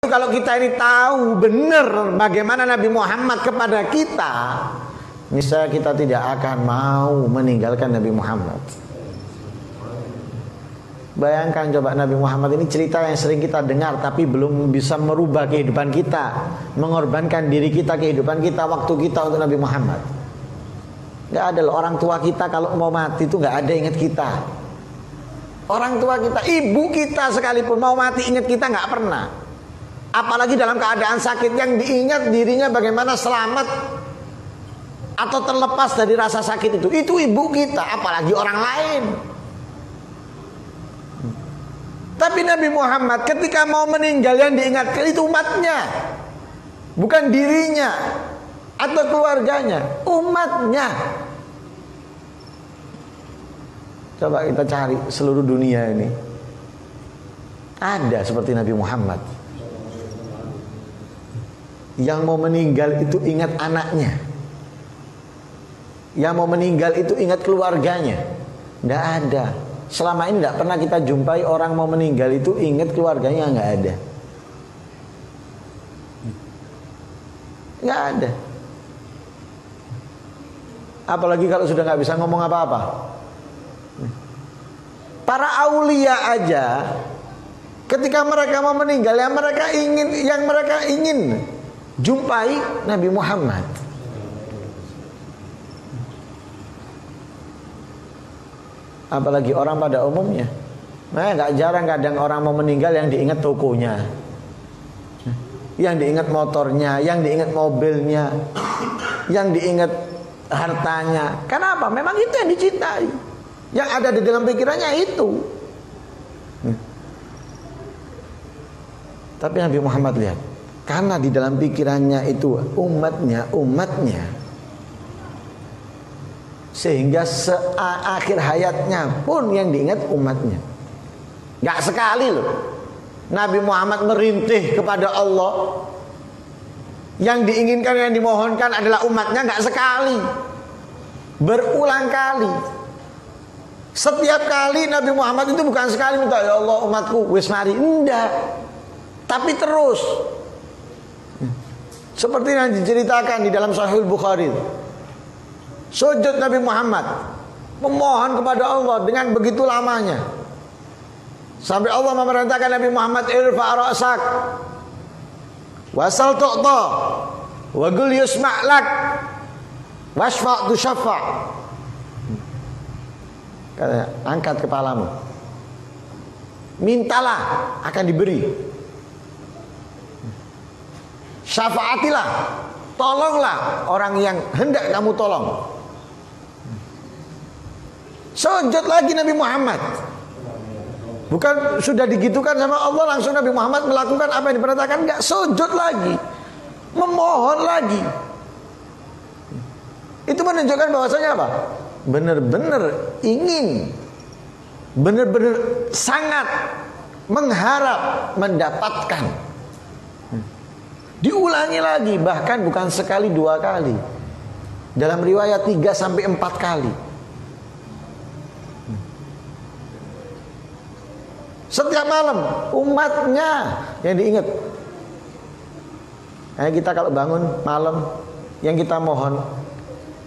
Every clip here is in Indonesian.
kalau kita ini tahu benar bagaimana Nabi Muhammad kepada kita, niscaya kita tidak akan mau meninggalkan Nabi Muhammad. Bayangkan coba Nabi Muhammad ini cerita yang sering kita dengar, tapi belum bisa merubah kehidupan kita, mengorbankan diri kita, kehidupan kita, waktu kita untuk Nabi Muhammad. Gak ada loh, orang tua kita kalau mau mati itu gak ada ingat kita. Orang tua kita, ibu kita sekalipun mau mati ingat kita gak pernah. Apalagi dalam keadaan sakit, yang diingat dirinya bagaimana selamat atau terlepas dari rasa sakit itu ibu kita, apalagi orang lain. Tapi Nabi Muhammad ketika mau meninggal yang diingatkan itu umatnya, bukan dirinya atau keluarganya, umatnya. Coba kita cari seluruh dunia ini, ada seperti Nabi Muhammad yang mau meninggal itu ingat anaknya, yang mau meninggal itu ingat keluarganya. Tidak ada. Selama ini tidak pernah kita jumpai orang mau meninggal itu ingat keluarganya, nggak ada. Nggak ada. Apalagi kalau sudah nggak bisa ngomong apa-apa. Para aulia aja, ketika mereka mau meninggal, yang mereka ingin jumpai Nabi Muhammad. Apalagi orang pada umumnya. Nah, gak jarang kadang orang mau meninggal yang diingat tokonya, yang diingat motornya, yang diingat mobilnya, yang diingat hartanya. Kenapa? Memang itu yang dicintai. Yang ada di dalam pikirannya itu. Tapi Nabi Muhammad lihat, karena di dalam pikirannya itu umatnya, sehingga akhir hayatnya pun yang diingat umatnya. Gak sekali loh Nabi Muhammad merintih kepada Allah, yang diinginkan, yang dimohonkan adalah umatnya. Gak sekali, berulang kali. Setiap kali Nabi Muhammad itu bukan sekali minta, ya Allah umatku wis mari, enggak, tapi terus. Seperti yang diceritakan di dalam Sahih Bukhari, sujud Nabi Muhammad memohon kepada Allah dengan begitu lamanya, sampai Allah memerintahkan Nabi Muhammad, irfa ra'sak wasal tu'ta wa qul yusma' lak washfa' tushaffa'. Angkat kepalamu, mintalah akan diberi, syafaatilah, tolonglah orang yang hendak kamu tolong. Sujud lagi Nabi Muhammad. Bukan sudah digitukan sama Allah langsung Nabi Muhammad melakukan apa yang diperintahkan, enggak, sujud lagi, memohon lagi. Itu menunjukkan bahwasanya apa? Benar-benar ingin, benar-benar sangat mengharap mendapatkan. Diulangi lagi, bahkan bukan sekali dua kali, dalam riwayat 3 sampai 4 kali. Setiap malam umatnya yang diingat. Nah, kita kalau bangun malam, yang kita mohon,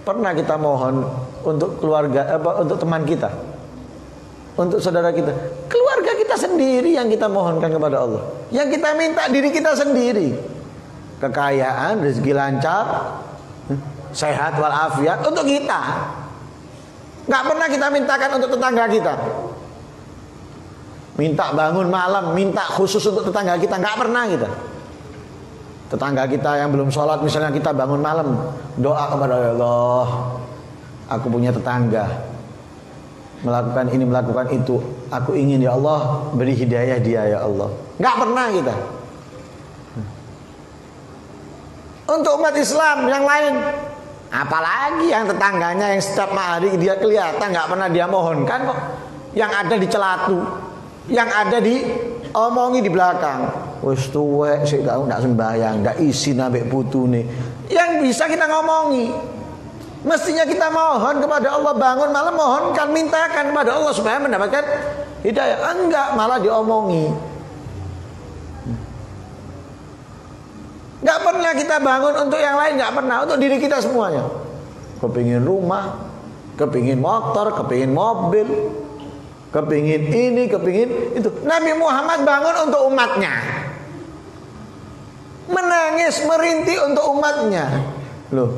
pernah kita mohon untuk keluarga, untuk teman kita, untuk saudara kita, keluarga kita sendiri yang kita mohonkan kepada Allah. Yang kita minta diri kita sendiri, kekayaan, rezeki lancar, sehat walafiat untuk kita. Nggak pernah kita mintakan untuk tetangga kita. Minta bangun malam, minta khusus untuk tetangga kita, nggak pernah kita. Tetangga kita yang belum sholat misalnya, kita bangun malam doa kepada Allah, aku punya tetangga melakukan ini, melakukan itu, aku ingin ya Allah beri hidayah dia ya Allah. Nggak pernah kita. Untuk umat Islam yang lain, apalagi yang tetangganya yang setiap hari dia kelihatan, nggak pernah dia mohonkan kok. Yang ada di celatu, yang ada di omongi di belakang, wis tuwek sik ndak sembahyang, ndak isi nambek putune. Yang bisa kita ngomongi, mestinya kita mohon kepada Allah, bangun malam mohonkan, mintakan kepada Allah supaya mendapatkan hidayah. Enggak, malah diomongi. pernah kita bangun untuk yang lain, nggak pernah, untuk diri kita semuanya. Kepingin rumah, kepingin motor, kepingin mobil, kepingin ini, kepingin itu. Nabi Muhammad bangun untuk umatnya, menangis, merintih untuk umatnya. Loh,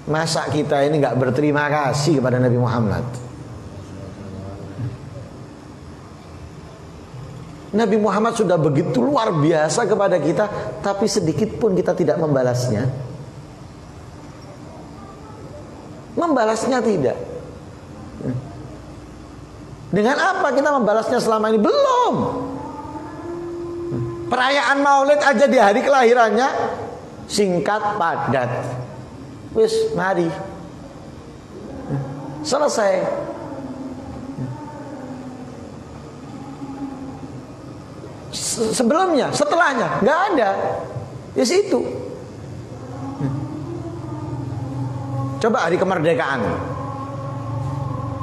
masa kita ini nggak berterima kasih kepada Nabi Muhammad? Nabi Muhammad sudah begitu luar biasa kepada kita, tapi sedikit pun kita tidak membalasnya. Membalasnya tidak. Dengan apa kita membalasnya selama ini? Belum. Perayaan Maulid aja di hari kelahirannya singkat, padat. Wis, mari. Selesai. Sebelumnya, setelahnya, nggak ada. Ya situ. Coba hari kemerdekaan.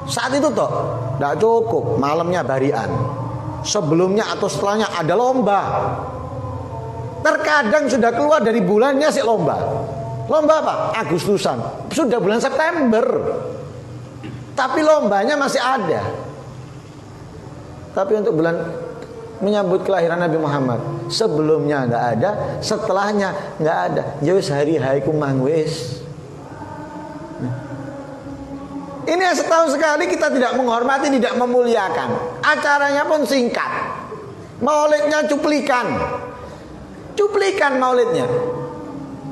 Saat itu toh, nggak cukup. Malamnya barian. Sebelumnya atau setelahnya ada lomba. Terkadang sudah keluar dari bulannya sih lomba. Lomba apa? Agustusan. Sudah bulan September. Tapi lombanya masih ada. Tapi untuk bulan menyambut kelahiran Nabi Muhammad, sebelumnya nggak ada, setelahnya nggak ada. Jauh hari haiku mangwis. Ini yang setahun sekali kita tidak menghormati, tidak memuliakan. Acaranya pun singkat. Maulidnya cuplikan. Cuplikan maulidnya.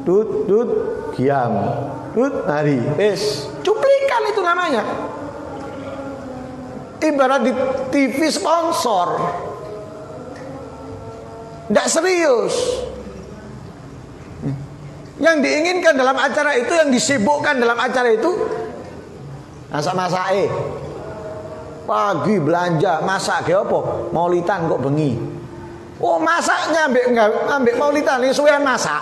Dut kiam. Dut hari. Cuplikan itu namanya. Ibarat di TV sponsor. Tidak serius. Yang diinginkan dalam acara itu, yang disibukkan dalam acara itu, masak-masak pagi belanja, masak ke apa? Maulitan kok bengi. Oh, masaknya ambek maulitan ini suwean masak.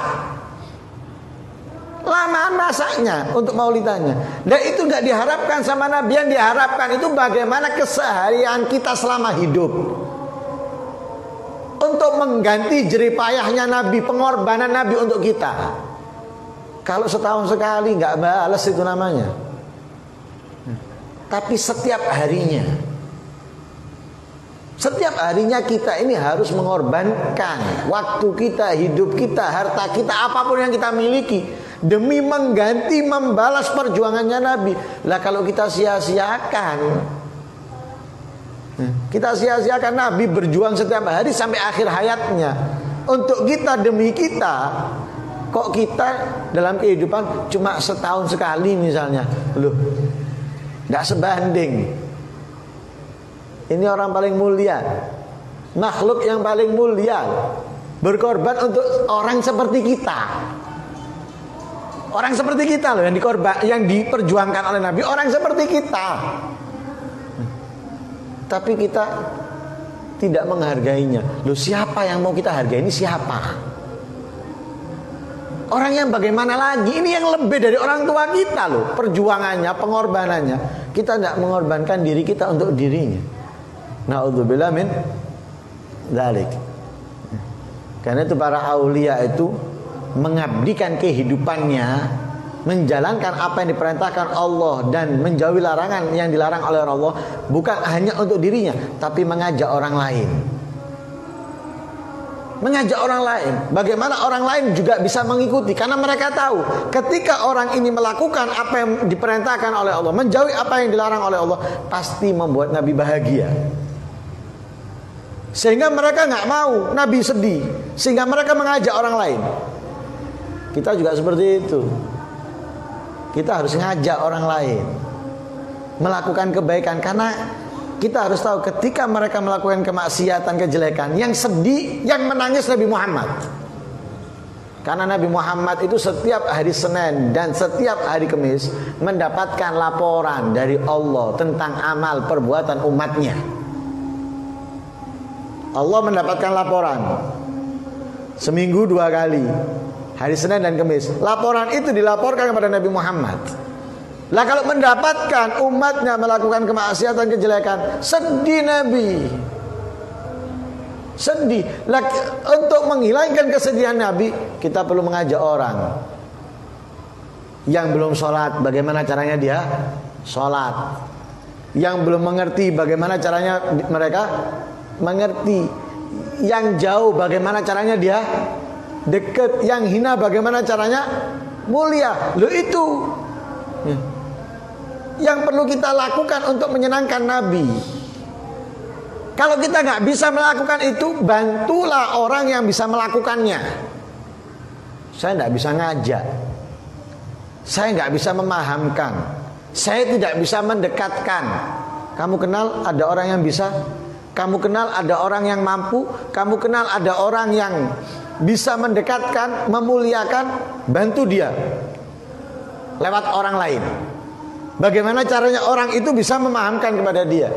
Lamaan masaknya untuk maulitannya. Dan itu tidak diharapkan sama Nabi. Yang diharapkan itu bagaimana keseharian kita selama hidup. Untuk mengganti jeripayahnya Nabi, pengorbanan Nabi untuk kita. Kalau setahun sekali nggak balas itu namanya. Tapi setiap harinya, setiap harinya kita ini harus mengorbankan waktu kita, hidup kita, harta kita, apapun yang kita miliki, demi mengganti, membalas perjuangannya Nabi. Lah kalau kita sia-siakan, kita sia-siakan Nabi berjuang setiap hari sampai akhir hayatnya untuk kita, demi kita. Kok kita dalam kehidupan cuma setahun sekali misalnya. Loh, gak sebanding. Ini orang paling mulia, makhluk yang paling mulia, berkorban untuk orang seperti kita. Orang seperti kita loh yang diperjuangkan oleh Nabi, orang seperti kita. Tapi kita tidak menghargainya. Loh, siapa yang mau kita hargai? Ini siapa? Orang yang bagaimana lagi? Ini yang lebih dari orang tua kita loh. Perjuangannya, pengorbanannya. Kita tidak mengorbankan diri kita untuk dirinya. Na'udzubillah min dzalik. Karena itu para aulia itu mengabdikan kehidupannya, menjalankan apa yang diperintahkan Allah dan menjauhi larangan yang dilarang oleh Allah, bukan hanya untuk dirinya, tapi mengajak orang lain. Mengajak orang lain, bagaimana orang lain juga bisa mengikuti, karena mereka tahu ketika orang ini melakukan apa yang diperintahkan oleh Allah, menjauhi apa yang dilarang oleh Allah, pasti membuat Nabi bahagia. Sehingga mereka nggak mau Nabi sedih, sehingga mereka mengajak orang lain. Kita juga seperti itu. Kita harus ngajak orang lain melakukan kebaikan, karena kita harus tahu ketika mereka melakukan kemaksiatan, kejelekan, yang sedih, yang menangis Nabi Muhammad. Karena Nabi Muhammad itu setiap hari Senin dan setiap hari Kamis mendapatkan laporan dari Allah tentang amal perbuatan umatnya. Allah mendapatkan laporan seminggu 2 kali, hari Senin dan Kamis. Laporan itu dilaporkan kepada Nabi Muhammad. Lah kalau mendapatkan umatnya melakukan kemaksiatan, kejelekan, sedih Nabi. sedih. Untuk menghilangkan kesedihan Nabi, kita perlu mengajak orang yang belum sholat, bagaimana caranya dia sholat. Yang belum mengerti, bagaimana caranya mereka mengerti. Yang jauh, bagaimana caranya dia dekat. Yang hina, bagaimana caranya mulia. Loh itu yang perlu kita lakukan untuk menyenangkan Nabi. Kalau kita nggak bisa melakukan itu, bantulah orang yang bisa melakukannya. Saya nggak bisa ngajak, saya nggak bisa memahamkan, saya tidak bisa mendekatkan. Kamu kenal ada orang yang bisa, kamu kenal ada orang yang mampu, kamu kenal ada orang yang bisa mendekatkan, memuliakan, bantu dia lewat orang lain. Bagaimana caranya orang itu bisa memahamkan kepada dia?